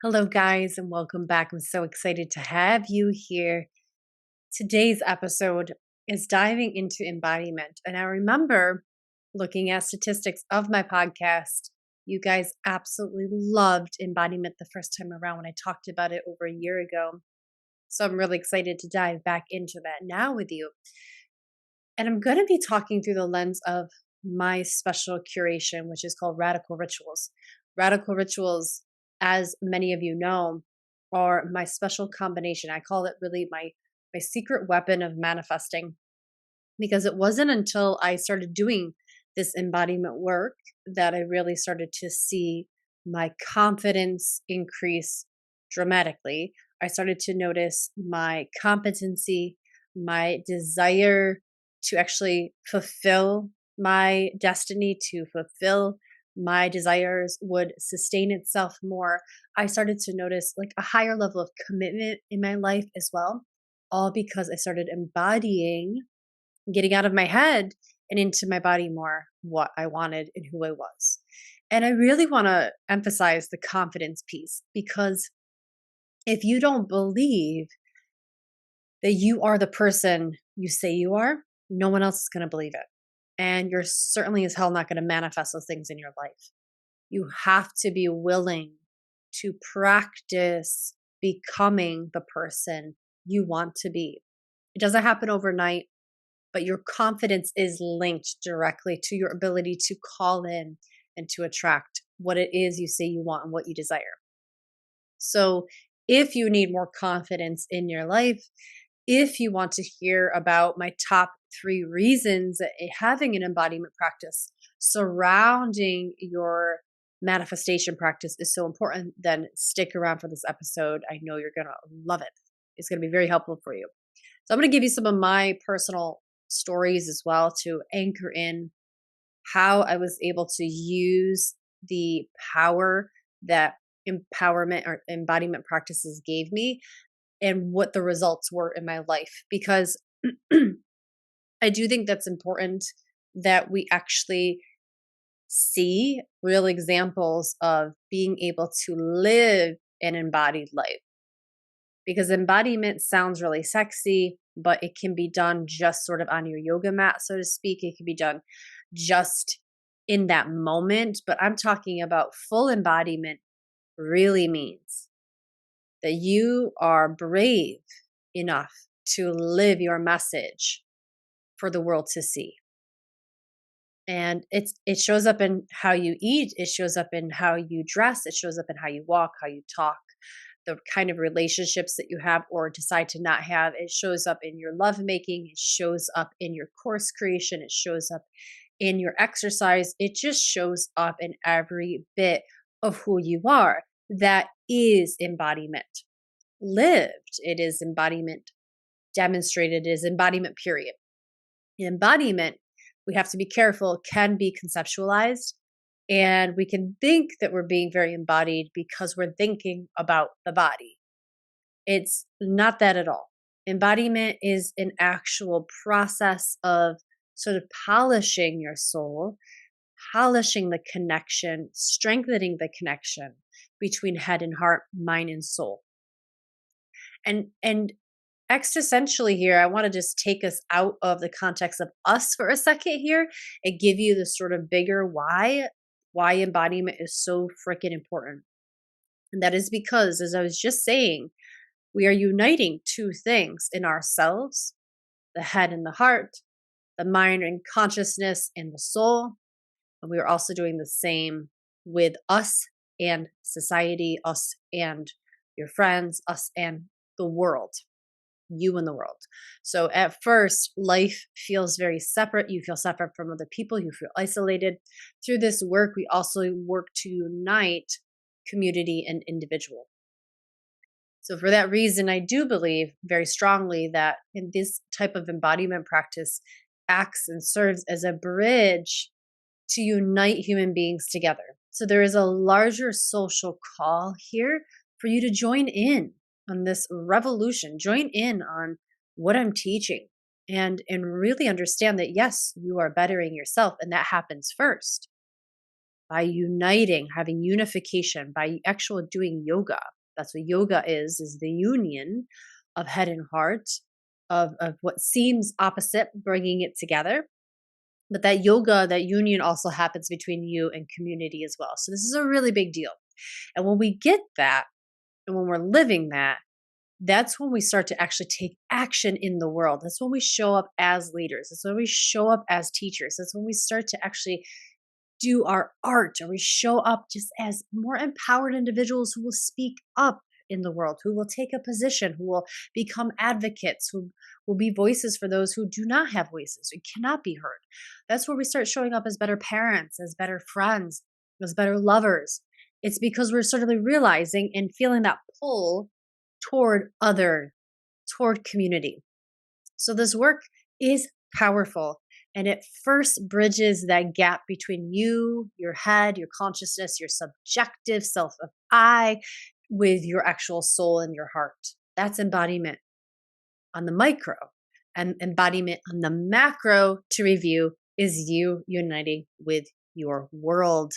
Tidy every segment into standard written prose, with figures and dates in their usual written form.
Hello, guys, and welcome back. I'm so excited to have you here. Today's episode is diving into embodiment. And I remember looking at statistics of my podcast. You guys absolutely loved embodiment the first time around when I talked about it over a year ago. So I'm really excited to dive back into that now with you. And I'm going to be talking through the lens of my special curation, which is called radical rituals. Radical rituals, as many of you know, are my special combination. I call it really my secret weapon of manifesting, because it wasn't until I started doing this embodiment work that I really started to see my confidence increase dramatically. I started to notice my competency, my desire to actually fulfill my destiny, to fulfill my desires would sustain itself more. I started to notice like a higher level of commitment in my life as well, all because I started embodying, getting out of my head and into my body more what I wanted and who I was. And I really want to emphasize the confidence piece, because if you don't believe that you are the person you say you are, no one else is going to believe it. And you're certainly as hell not going to manifest those things in your life. You have to be willing to practice becoming the person you want to be. It doesn't happen overnight, but your confidence is linked directly to your ability to call in and to attract what it is you say you want and what you desire. So, if you need more confidence in your life, if you want to hear about my top 3 reasons that having an embodiment practice surrounding your manifestation practice is so important, then stick around for this episode. I know you're going to love it. It's going to be very helpful for you. So, I'm going to give you some of my personal stories as well to anchor in how I was able to use the power that empowerment or embodiment practices gave me and what the results were in my life. Because I do think that's important that we actually see real examples of being able to live an embodied life. Because embodiment sounds really sexy, but it can be done just sort of on your yoga mat, so to speak. It can be done just in that moment. But I'm talking about full embodiment really means that you are brave enough to live your message for the world to see. And it shows up in how you eat, it shows up in how you dress, it shows up in how you walk, how you talk, the kind of relationships that you have or decide to not have. It shows up in your lovemaking, it shows up in your course creation, it shows up in your exercise. It just shows up in every bit of who you are. That is embodiment lived. It is embodiment demonstrated. It is embodiment, period. Embodiment, we have to be careful, can be conceptualized. And we can think that we're being very embodied because we're thinking about the body. It's not that at all. Embodiment is an actual process of sort of polishing your soul, polishing the connection, strengthening the connection between head and heart, mind and soul. And existentially here, I want to just take us out of the context of us for a second here and give you the sort of bigger why embodiment is so freaking important. And that is because, as I was just saying, we are uniting two things in ourselves: the head and the heart, the mind and consciousness and the soul. And we are also doing the same with us and society, us and your friends, us and the world, you and the world. So at first, life feels very separate. You feel separate from other people. You feel isolated. Through this work, we also work to unite community and individual. So for that reason, I do believe very strongly that in this type of embodiment practice acts and serves as a bridge to unite human beings together. So there is a larger social call here for you to join in on this revolution, join in on what I'm teaching, and really understand that yes, you are bettering yourself, and that happens first. by uniting, having unification, by actual doing yoga. That's what yoga is the union of head and heart, of what seems opposite, bringing it together. But that yoga, that union also happens between you and community as well. So this is a really big deal. And when we get that, and when we're living that, that's when we start to actually take action in the world. That's when we show up as leaders. That's when we show up as teachers. That's when we start to actually do our art, or we show up just as more empowered individuals who will speak up in the world, who will take a position, who will become advocates, who will be voices for those who do not have voices, who cannot be heard. That's where we start showing up as better parents, as better friends, as better lovers. It's because we're sort of realizing and feeling that pull toward other, toward community. So this work is powerful. And it first bridges that gap between you, your head, your consciousness, your subjective self of I, with your actual soul and your heart. That's embodiment on the micro. And embodiment on the macro, to review, is you uniting with your world,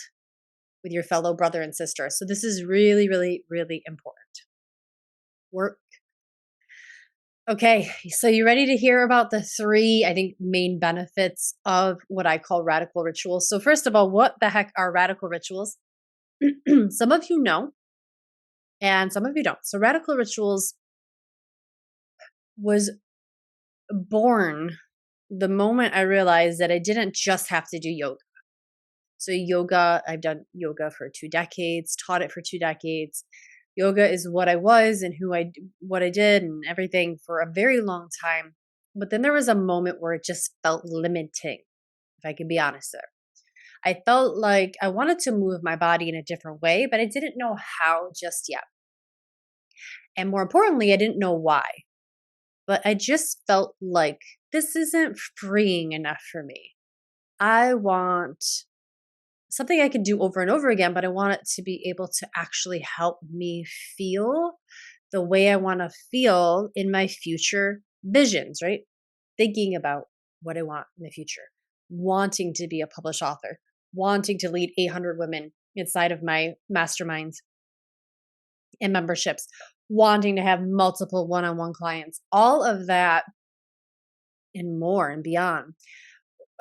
with your fellow brother and sister. So this is really, really, really important work. Okay, so you ready to hear about the three, I think, main benefits of what I call radical rituals? So first of all, what the heck are radical rituals? Some of you know, and some of you don't. So radical rituals was born the moment I realized that I didn't just have to do yoga. So yoga, I've done yoga for 2 decades, taught it for 2 decades. Yoga is what I was and what I did and everything for a very long time. But then there was a moment where it just felt limiting, if I can be honest there. I felt like I wanted to move my body in a different way, but I didn't know how just yet. And more importantly, I didn't know why. But I just felt like this isn't freeing enough for me. I want something I can do over and over again, but I want it to be able to actually help me feel the way I want to feel in my future visions, right? Thinking about what I want in the future, wanting to be a published author, wanting to lead 800 women inside of my masterminds and memberships, wanting to have multiple one-on-one clients, all of that and more and beyond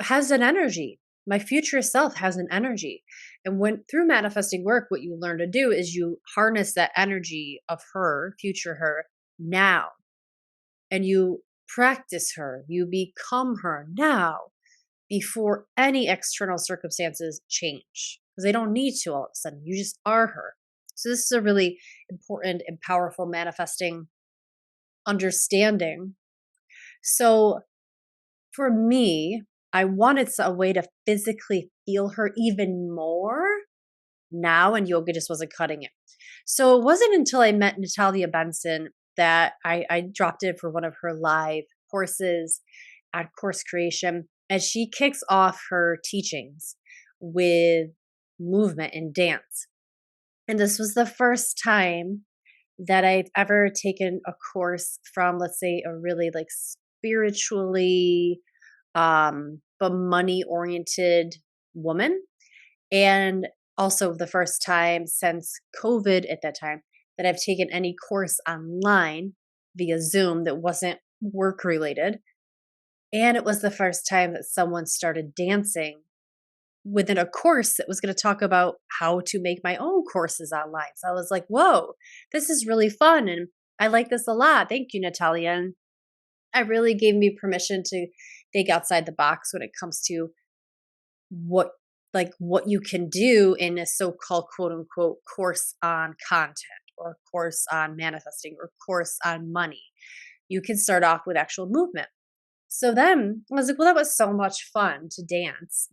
has an energy. My future self has an energy. And when through manifesting work, what you learn to do is you harness that energy of her, future her, now. And you practice her, you become her now before any external circumstances change. Because they don't need to all of a sudden. You just are her. So this is a really important and powerful manifesting understanding. So for me, I wanted a way to physically feel her even more now, and yoga just wasn't cutting it. So it wasn't until I met Natalia Benson that I dropped in for one of her live courses at Course Creation, as she kicks off her teachings with movement and dance. And this was the first time that I've ever taken a course from, let's say, a really like spiritually but money oriented woman. And also the first time since COVID at that time that I've taken any course online via Zoom that wasn't work related. And it was the first time that someone started dancing within a course that was going to talk about how to make my own courses online. So I was like, whoa, this is really fun. And I like this a lot. Thank you, Natalia. And I really gave me permission to think outside the box when it comes to what you can do in a so-called quote unquote course on content or course on manifesting or course on money. You can start off with actual movement. So then I was like, well, that was so much fun to dance,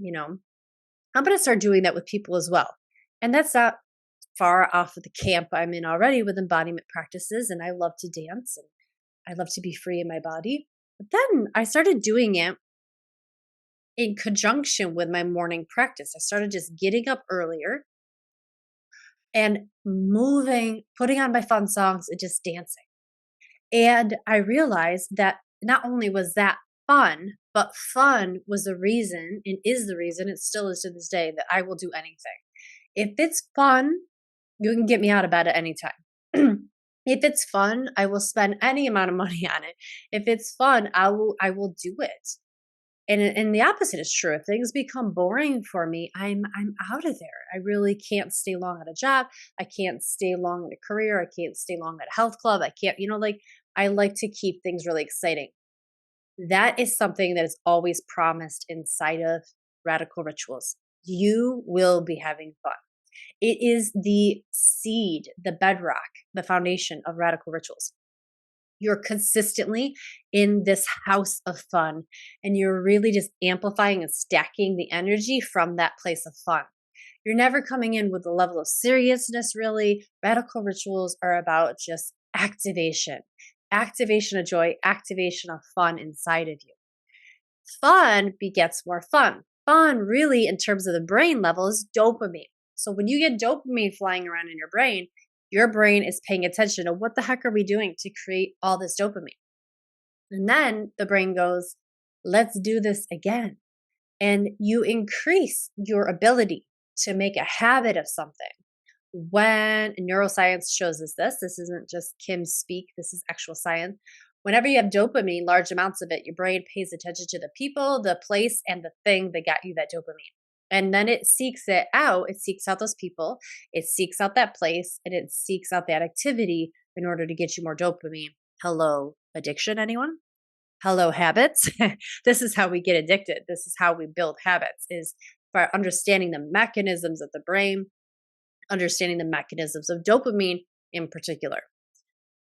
I'm going to start doing that with people as well. And that's not far off of the camp I'm in already with embodiment practices. And I love to dance and I love to be free in my body. But then I started doing it in conjunction with my morning practice. I started just getting up earlier and moving, putting on my fun songs and just dancing. And I realized that not only was that fun, but fun was the reason and is the reason, it still is to this day, that I will do anything. If it's fun, you can get me out of bed at any time. If it's fun, I will spend any amount of money on it. If it's fun, I will do it. And the opposite is true. If things become boring for me, I'm out of there. I really can't stay long at a job. I can't stay long in a career. I can't stay long at a health club. I can't, like I like to keep things really exciting. That is something that is always promised inside of radical rituals. You will be having fun. It is the seed, the bedrock, the foundation of radical rituals. You're consistently in this house of fun, and you're really just amplifying and stacking the energy from that place of fun. You're never coming in with a level of seriousness, really. Radical rituals are about just activation of joy, activation of fun inside of you. Fun begets more fun. Fun, really, in terms of the brain level, is dopamine. So when you get dopamine flying around in your brain is paying attention to what the heck are we doing to create all this dopamine? And then the brain goes, let's do this again. And you increase your ability to make a habit of something. When neuroscience shows us this isn't just Kim speak, this is actual science. Whenever you have dopamine, large amounts of it, your brain pays attention to the people, the place, and the thing that got you that dopamine. And then it seeks it out. It seeks out those people, it seeks out that place, and it seeks out that activity in order to get you more dopamine. Hello, addiction, anyone? Hello, habits. This is how we get addicted. This is how we build habits, is by understanding the mechanisms of the brain, understanding the mechanisms of dopamine in particular.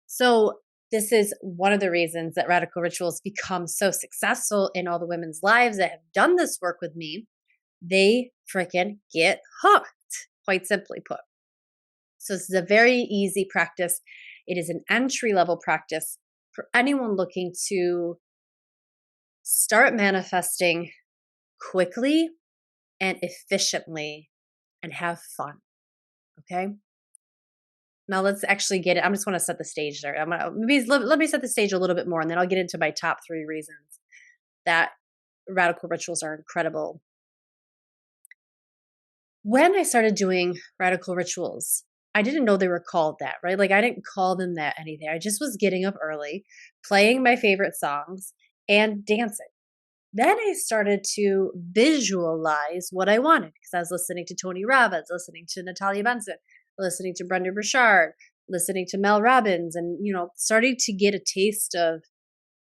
So this is one of the reasons that radical rituals become so successful in all the women's lives that have done this work with me. They freaking get hooked, quite simply put. So this is a very easy practice. It is an entry level practice for anyone looking to start manifesting quickly and efficiently and have fun. Okay. Now let's actually get it. I just want to set the stage there. Let me set the stage a little bit more, and then I'll get into my top 3 reasons that radical rituals are incredible. When I started doing radical rituals, I didn't know they were called that, right? Like I didn't call them that anything. I just was getting up early, playing my favorite songs, and dancing. Then I started to visualize what I wanted because I was listening to Tony Robbins, listening to Natalia Benson, listening to Brenda Burchard, listening to Mel Robbins, and starting to get a taste of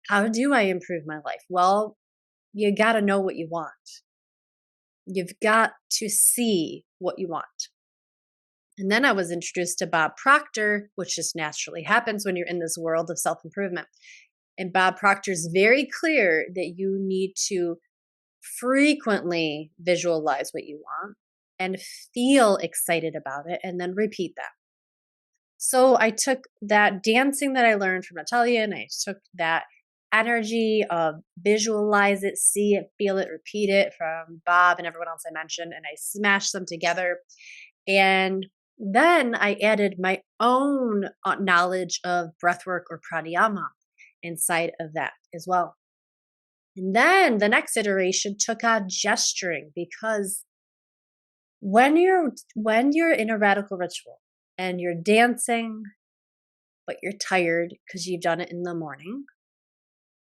how do I improve my life? Well, you got to know what you want. You've got to see what you want. And then I was introduced to Bob Proctor, which just naturally happens when you're in this world of self-improvement. And Bob Proctor is very clear that you need to frequently visualize what you want and feel excited about it and then repeat that. So I took that dancing that I learned from Natalia, and I took that energy of visualize it, see it, feel it, repeat it from Bob and everyone else I mentioned, and I smashed them together. And then I added my own knowledge of breathwork or pranayama inside of that as well. And then the next iteration took on gesturing, because when you're in a radical ritual and you're dancing, but you're tired because you've done it in the morning,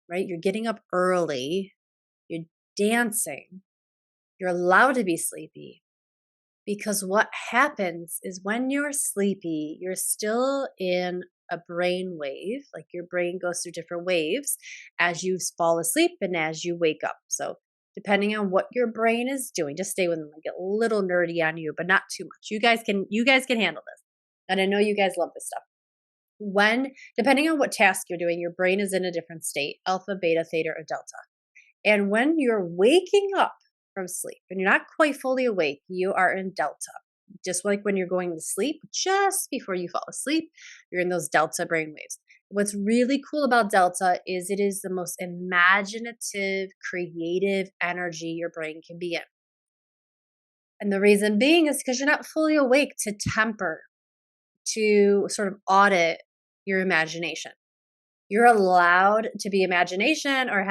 right? You're getting up early, you're dancing, you're allowed to be sleepy. Because what happens is when you're sleepy, you're still in a brain wave. Like your brain goes through different waves as you fall asleep and as you wake up. So depending on what your brain is doing, just stay with them. I get a little nerdy on you, but not too much. You guys can handle this. And I know you guys love this stuff. Depending on what task you're doing, your brain is in a different state, alpha, beta, theta, or delta. And when you're waking up from sleep and you're not quite fully awake, you are in delta. Just like when you're going to sleep, just before you fall asleep, you're in those delta brainwaves. What's really cool about delta is it is the most imaginative, creative energy your brain can be in. And the reason being is because you're not fully awake to temper, to sort of audit your imagination. You're allowed to be imagination or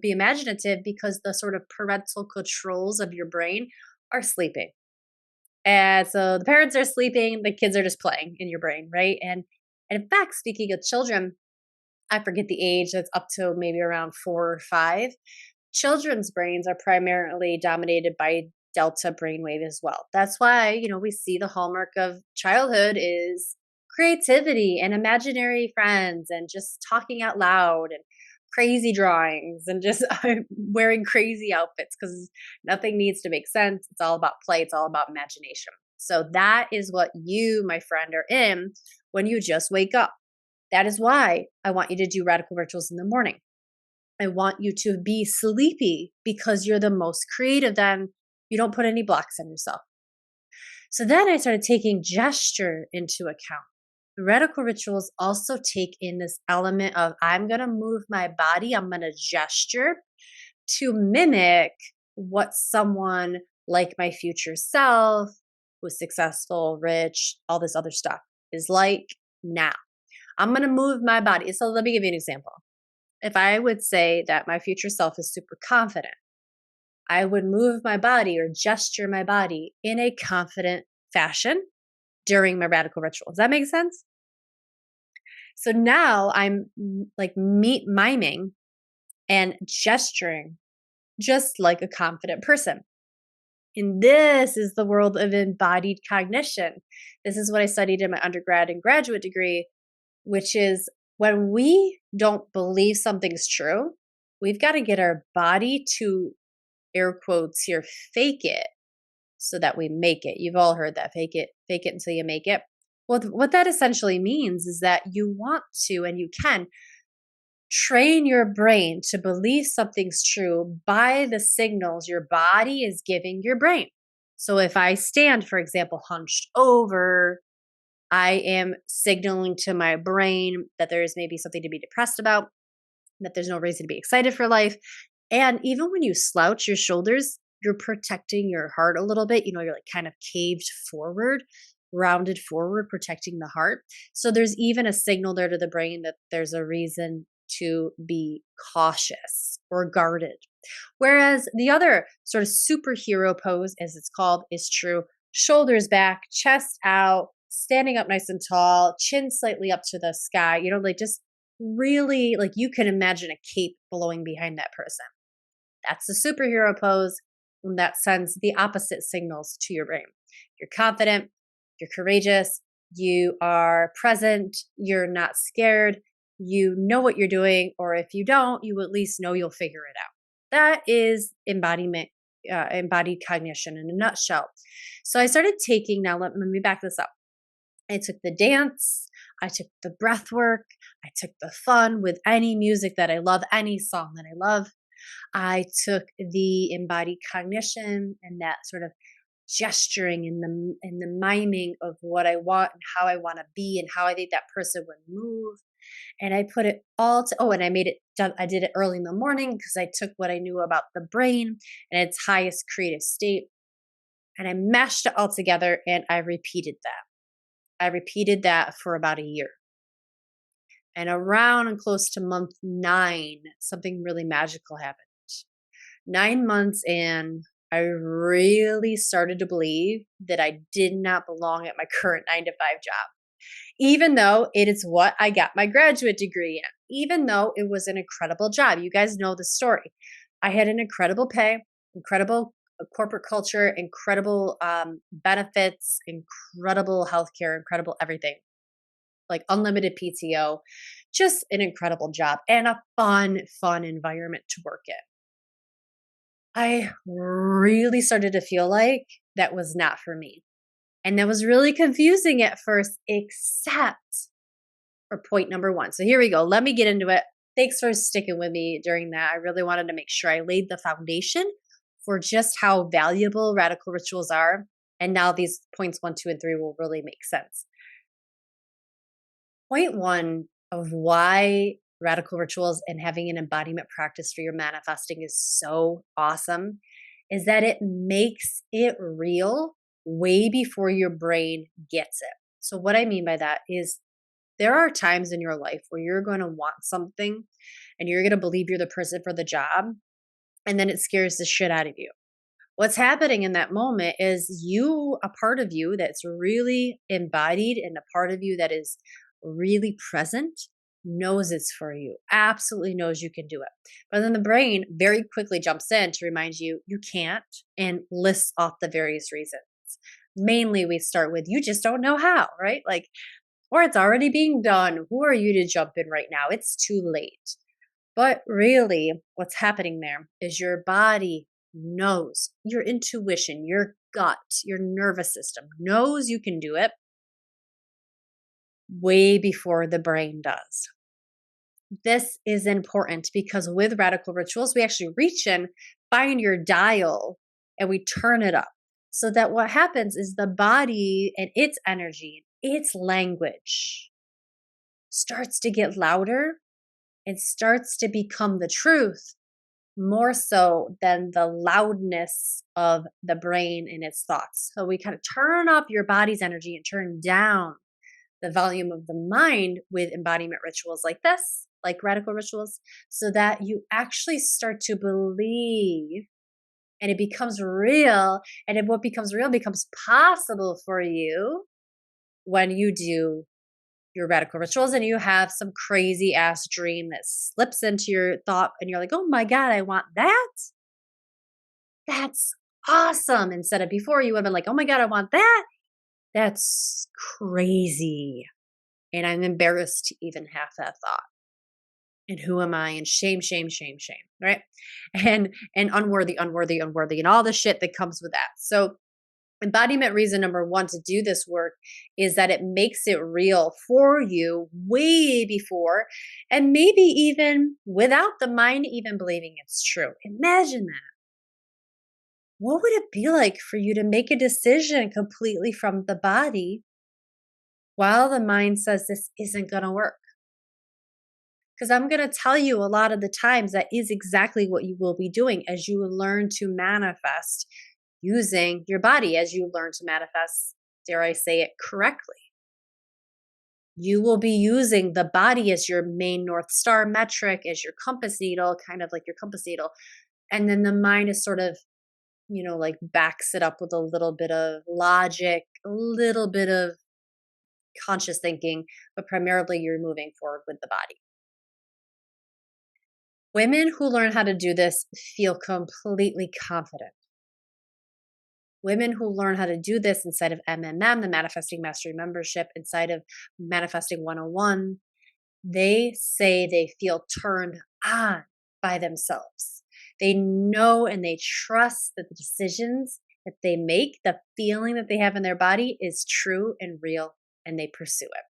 be imaginative because the sort of parental controls of your brain are sleeping. And so the parents are sleeping, the kids are just playing in your brain, right? And in fact, speaking of children, I forget the age, that's up to maybe around 4 or 5. Children's brains are primarily dominated by delta brainwave as well. That's why, we see the hallmark of childhood is creativity and imaginary friends and just talking out loud and crazy drawings and just wearing crazy outfits because nothing needs to make sense. It's all about play, it's all about imagination. So that is what you, my friend, are in when you just wake up. That is why I want you to do radical rituals in the morning. I want you to be sleepy because you're the most creative. Then you don't put any blocks on yourself. So then I started taking gesture into account. Radical rituals also take in this element of I'm going to move my body, I'm going to gesture to mimic what someone like my future self, who's successful, rich, all this other stuff, is like now. I'm going to move my body. So let me give you an example. If I would say that my future self is super confident, I would move my body or gesture my body in a confident fashion during my radical ritual. Does that make sense? So now I'm like miming and gesturing just like a confident person. And this is the world of embodied cognition. This is what I studied in my undergrad and graduate degree, which is when we don't believe something's true, we've got to get our body to, air quotes here, fake it so that we make it. You've all heard that, fake it until you make it. Well, what that essentially means is that you want to and you can train your brain to believe something's true by the signals your body is giving your brain. So if I stand, for example, hunched over, I am signaling to my brain that there is maybe something to be depressed about, that there's no reason to be excited for life. And even when you slouch your shoulders, you're protecting your heart a little bit. You're like kind of caved forward, rounded forward, protecting the heart. So there's even a signal there to the brain that there's a reason to be cautious or guarded. Whereas the other sort of superhero pose, as it's called, is true. Shoulders back, chest out, standing up nice and tall, chin slightly up to the sky, like just really like you can imagine a cape blowing behind that person. That's the superhero pose. And that sends the opposite signals to your brain. You're confident, you're courageous, you are present, you're not scared, you know what you're doing, or if you don't, you at least know you'll figure it out. That is embodied cognition in a nutshell. So I started taking, now let me back this up. I took the dance, I took the breath work, I took the fun with any music that I love, any song that I love. I took the embodied cognition and that sort of gesturing and the miming of what I want and how I want to be and how I think that person would move. And I put it all and I made it done. I did it early in the morning because I took what I knew about the brain and its highest creative state. And I mashed it all together and I repeated that. I repeated that for about a year. And around and close to month 9, something really magical happened. 9 months in, I really started to believe that I did not belong at my current 9-to-5 job. Even though it is what I got my graduate degree in, even though it was an incredible job. You guys know the story. I had an incredible pay, incredible corporate culture, incredible benefits, incredible healthcare, incredible everything, like unlimited PTO, just an incredible job and a fun environment to work in. I really started to feel like that was not for me. And that was really confusing at first, except for point number 1. So here we go. Let me get into it. Thanks for sticking with me during that. I really wanted to make sure I laid the foundation for just how valuable radical rituals are. And now these points 1, 2, and 3 will really make sense. Point 1 of why radical rituals and having an embodiment practice for your manifesting is so awesome is that it makes it real way before your brain gets it. So what I mean by that is there are times in your life where you're going to want something and you're going to believe you're the person for the job, and then it scares the shit out of you. What's happening in that moment is a part of you that's really embodied and a part of you that is really present knows it's for you, absolutely knows you can do it. But then the brain very quickly jumps in to remind you you can't and lists off the various reasons. Mainly, we start with you just don't know how, right? Like, or it's already being done. Who are you to jump in right now? It's too late. But really, what's happening there is your body knows, your intuition, your gut, your nervous system knows you can do it way before the brain does. This is important because with radical rituals, we actually reach in, find your dial, and we turn it up. So that what happens is the body and its energy, its language starts to get louder. It starts to become the truth more so than the loudness of the brain and its thoughts. So we kind of turn up your body's energy and turn down the volume of the mind with embodiment rituals like this, like radical rituals, so that you actually start to believe and it becomes real. And what becomes real becomes possible for you when you do your radical rituals and you have some crazy ass dream that slips into your thought and you're like, oh my God, I want that. That's awesome. Instead of before you would have been like, oh my God, I want that. That's crazy. And I'm embarrassed to even have that thought. And who am I? And shame, shame, shame, shame. Right. And unworthy, unworthy, unworthy, and all the shit that comes with that. So embodiment reason number one to do this work is that it makes it real for you way before, and maybe even without the mind even believing it's true. Imagine that. What would it be like for you to make a decision completely from the body while the mind says this isn't going to work? Because I'm going to tell you a lot of the times that is exactly what you will be doing as you learn to manifest using your body, as you learn to manifest, dare I say it, correctly. You will be using the body as your main North Star metric, as your compass needle, kind of like your compass needle. And then the mind is sort of, like backs it up with a little bit of logic, a little bit of conscious thinking, but primarily you're moving forward with the body. Women who learn how to do this feel completely confident. Women who learn how to do this inside of MMM, the Manifesting Mastery membership, inside of Manifesting 101, they say they feel turned on by themselves. They know and they trust that the decisions that they make, the feeling that they have in their body is true and real, and they pursue it.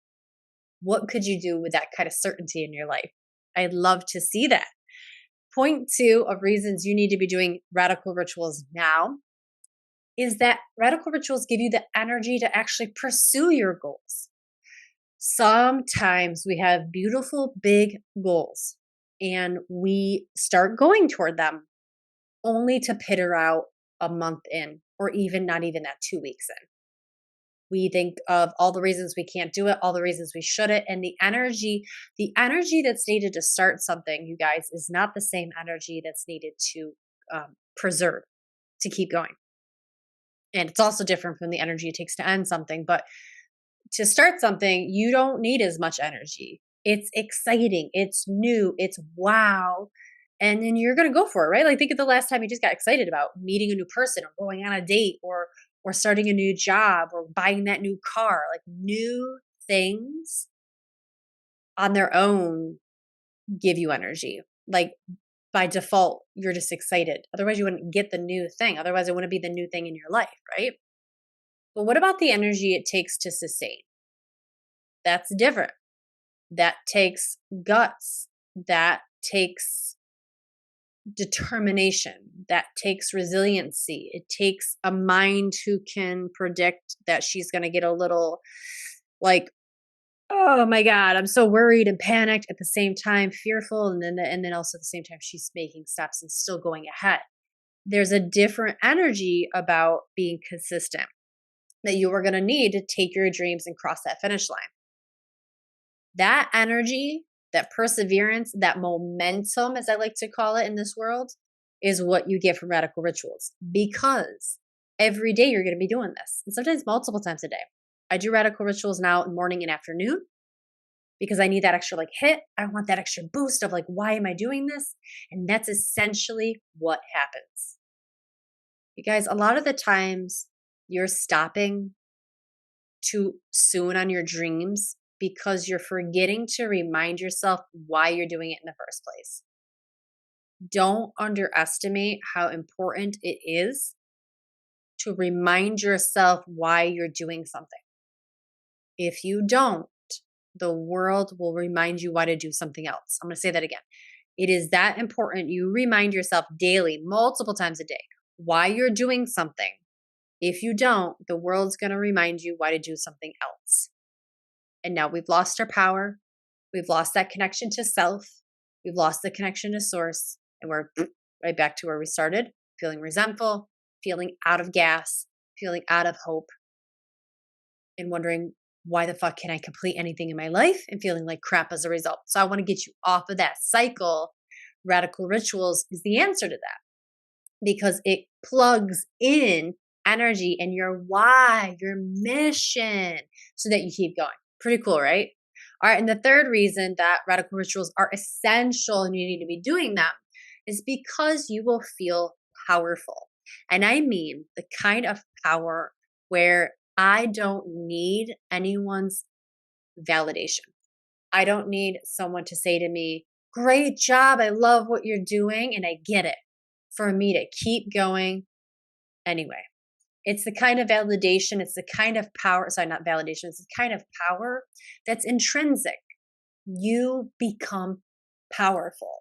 What could you do with that kind of certainty in your life? I'd love to see that. Point two of reasons you need to be doing radical rituals now is that radical rituals give you the energy to actually pursue your goals. Sometimes we have beautiful, big goals and we start going toward them only to peter out a month in, or even not even that 2 weeks in. We think of all the reasons we can't do it, all the reasons we shouldn't, and the energy that's needed to start something, you guys, is not the same energy that's needed to preserve, to keep going. And it's also different from the energy it takes to end something. But to start something, you don't need as much energy. It's exciting, it's new, it's wow. And then you're going to go for it, right? Like think of the last time you just got excited about meeting a new person or going on a date or starting a new job or buying that new car. Like new things on their own give you energy. Like by default, you're just excited. Otherwise, you wouldn't get the new thing. Otherwise, it wouldn't be the new thing in your life, right? But what about the energy it takes to sustain? That's different. That takes guts. That takes determination. That takes resiliency. It takes a mind who can predict that she's going to get a little like, oh my God, I'm so worried and panicked at the same time, fearful. And then also at the same time, she's making steps and still going ahead. There's a different energy about being consistent that you are going to need to take your dreams and cross that finish line. That energy, that perseverance, that momentum, as I like to call it in this world, is what you get from radical rituals, because every day you're going to be doing this, and sometimes multiple times a day. I do radical rituals now in morning and afternoon because I need that extra like hit. I want that extra boost of like, why am I doing this? And that's essentially what happens. You guys, a lot of the times you're stopping too soon on your dreams because you're forgetting to remind yourself why you're doing it in the first place. Don't underestimate how important it is to remind yourself why you're doing something. If you don't, the world will remind you why to do something else. I'm going to say that again. It is that important you remind yourself daily, multiple times a day, why you're doing something. If you don't, the world's going to remind you why to do something else. And now we've lost our power. We've lost that connection to self. We've lost the connection to source. And we're right back to where we started, feeling resentful, feeling out of gas, feeling out of hope, and wondering, why the fuck can I complete anything in my life, and feeling like crap as a result. So I want to get you off of that cycle. Radical rituals is the answer to that, because it plugs in energy and your why, your mission, so that you keep going. Pretty cool, right? All right. And the third reason that radical rituals are essential and you need to be doing them is because you will feel powerful. And I mean the kind of power where I don't need anyone's validation. I don't need someone to say to me, great job, I love what you're doing, and I get it, for me to keep going anyway. It's the kind of validation, it's the kind of power, sorry, not validation, it's the kind of power that's intrinsic. You become powerful.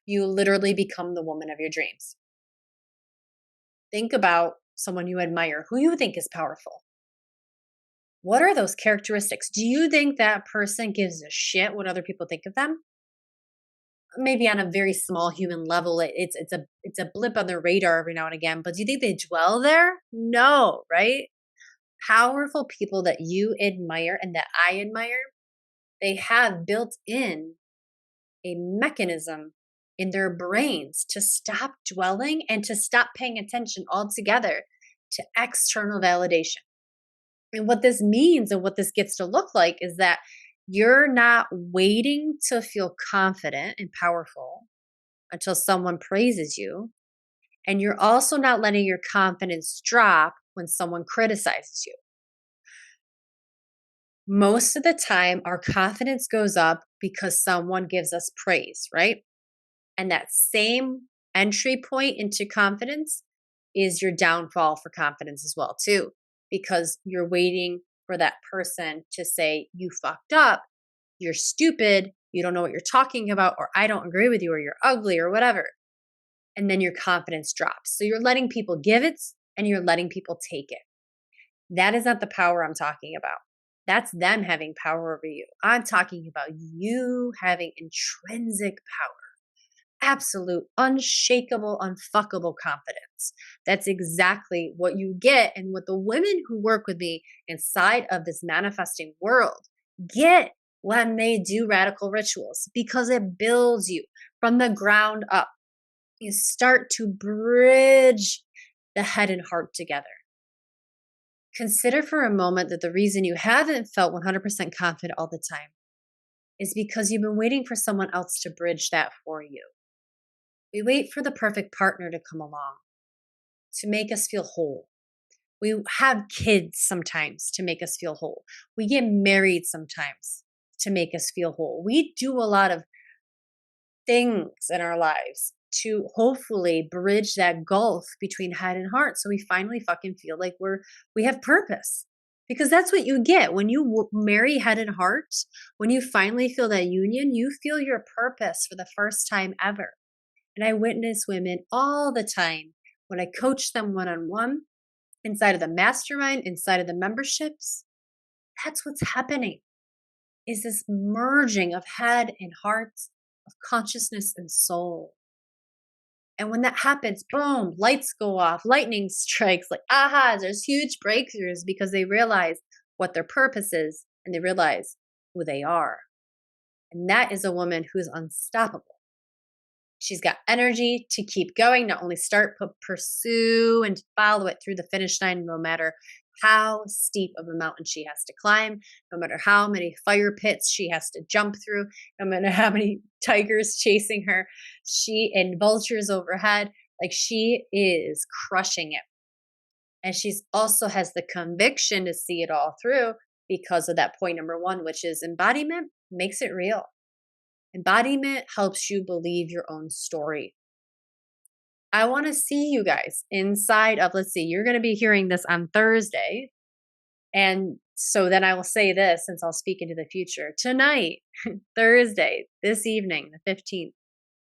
You literally become the woman of your dreams. Think about someone you admire, who you think is powerful. What are those characteristics? Do you think that person gives a shit what other people think of them? Maybe on a very small human level, it's a blip on their radar every now and again, but do you think they dwell there? No, right? Powerful people that you admire and that I admire, they have built in a mechanism in their brains to stop dwelling and to stop paying attention altogether to external validation. And what this means and what this gets to look like is that you're not waiting to feel confident and powerful until someone praises you. And you're also not letting your confidence drop when someone criticizes you. Most of the time, our confidence goes up because someone gives us praise, right? And that same entry point into confidence is your downfall for confidence as well, too, because you're waiting for that person to say, you fucked up, you're stupid, you don't know what you're talking about, or I don't agree with you, or you're ugly, or whatever. And then your confidence drops. So you're letting people give it and you're letting people take it. That is not the power I'm talking about. That's them having power over you. I'm talking about you having intrinsic power. Absolute, unshakable, unfuckable confidence. That's exactly what you get, and what the women who work with me inside of this manifesting world get when they do radical rituals, because it builds you from the ground up. You start to bridge the head and heart together. Consider for a moment that the reason you haven't felt 100% confident all the time is because you've been waiting for someone else to bridge that for you. We wait for the perfect partner to come along, to make us feel whole. We have kids sometimes to make us feel whole. We get married sometimes to make us feel whole. We do a lot of things in our lives to hopefully bridge that gulf between head and heart, so we finally fucking feel like we have purpose. Because that's what you get when you marry head and heart. When you finally feel that union, you feel your purpose for the first time ever. And I witness women all the time when I coach them one-on-one, inside of the mastermind, inside of the memberships. That's what's happening, is this merging of head and heart, of consciousness and soul. And when that happens, boom, lights go off, lightning strikes, like aha, there's huge breakthroughs because they realize what their purpose is and they realize who they are. And that is a woman who is unstoppable. She's got energy to keep going, not only start, but pursue and follow it through the finish line, no matter how steep of a mountain she has to climb, no matter how many fire pits she has to jump through, no matter how many tigers chasing her, she and vultures overhead. Like, she is crushing it. And she's also has the conviction to see it all through because of that point number one, which is embodiment makes it real. Embodiment helps you believe your own story. I want to see you guys inside of, let's see, you're going to be hearing this on Thursday. And so then I will say this, since I'll speak into the future. Tonight, Thursday, this evening, the 15th,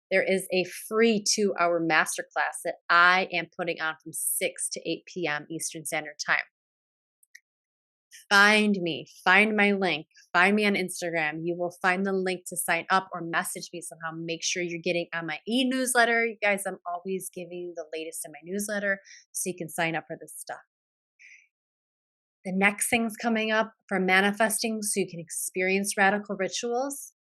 there is a free 2-hour masterclass that I am putting on from 6 to 8 p.m. Eastern Standard Time. Find me, find my link, find me on Instagram. You will find the link to sign up or message me somehow. Make sure you're getting on my e-newsletter. You guys, I'm always giving you the latest in my newsletter so you can sign up for this stuff. The next things coming up for manifesting so you can experience radical rituals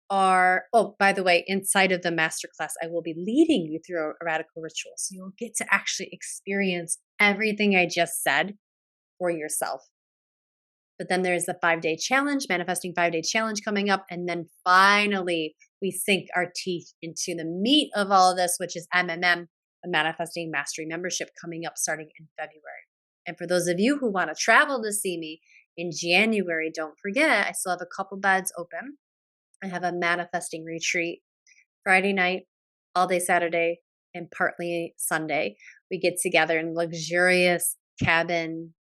are, oh, by the way, inside of the masterclass, I will be leading you through a radical ritual. So you'll get to actually experience everything I just said for yourself. But then there's the 5-day challenge, manifesting 5-day challenge coming up. And then finally, we sink our teeth into the meat of all of this, which is MMM, a Manifesting Mastery membership coming up starting in February. And for those of you who want to travel to see me in January, don't forget, I still have a couple beds open. I have a manifesting retreat Friday night, all day Saturday, and partly Sunday. We get together in luxurious cabin,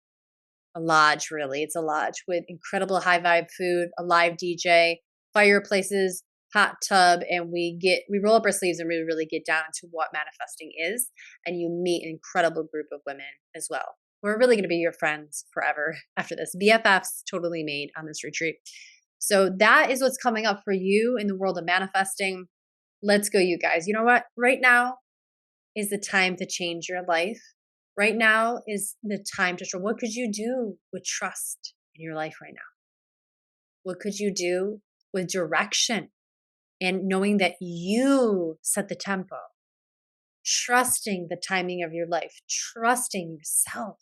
a lodge, really. It's a lodge with incredible high vibe food, a live DJ, fireplaces, hot tub, and we roll up our sleeves and we really get down to what manifesting is. And you meet an incredible group of women as well. We're really going to be your friends forever after this. BFFs totally made on this retreat. So that is what's coming up for you in the world of manifesting. Let's go, you guys. You know what? Right now is the time to change your life. Right now is the time to show what could you do with trust in your life right now? What could you do with direction and knowing that you set the tempo? Trusting the timing of your life, trusting yourself.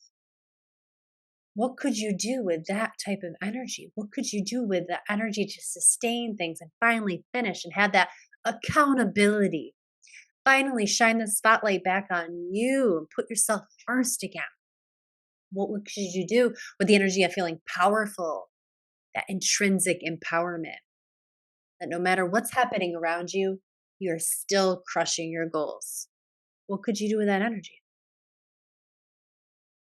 What could you do with that type of energy? What could you do with the energy to sustain things and finally finish and have that accountability? Finally, shine the spotlight back on you and put yourself first again. What could you do with the energy of feeling powerful, that intrinsic empowerment, that no matter what's happening around you, you're still crushing your goals? What could you do with that energy?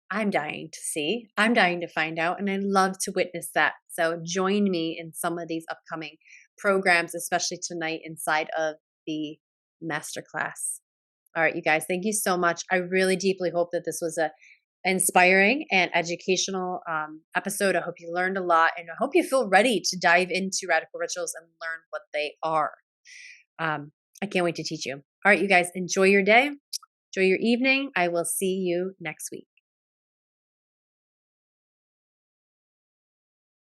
I'm dying to see. I'm dying to find out, and I'd love to witness that. So join me in some of these upcoming programs, especially tonight inside of the masterclass. All right, you guys, thank you so much. I really deeply hope that this was a inspiring and educational episode. I hope you learned a lot, and I hope you feel ready to dive into radical rituals and learn what they are. I can't wait to teach you. All right, you guys, enjoy your day. Enjoy your evening. I will see you next week.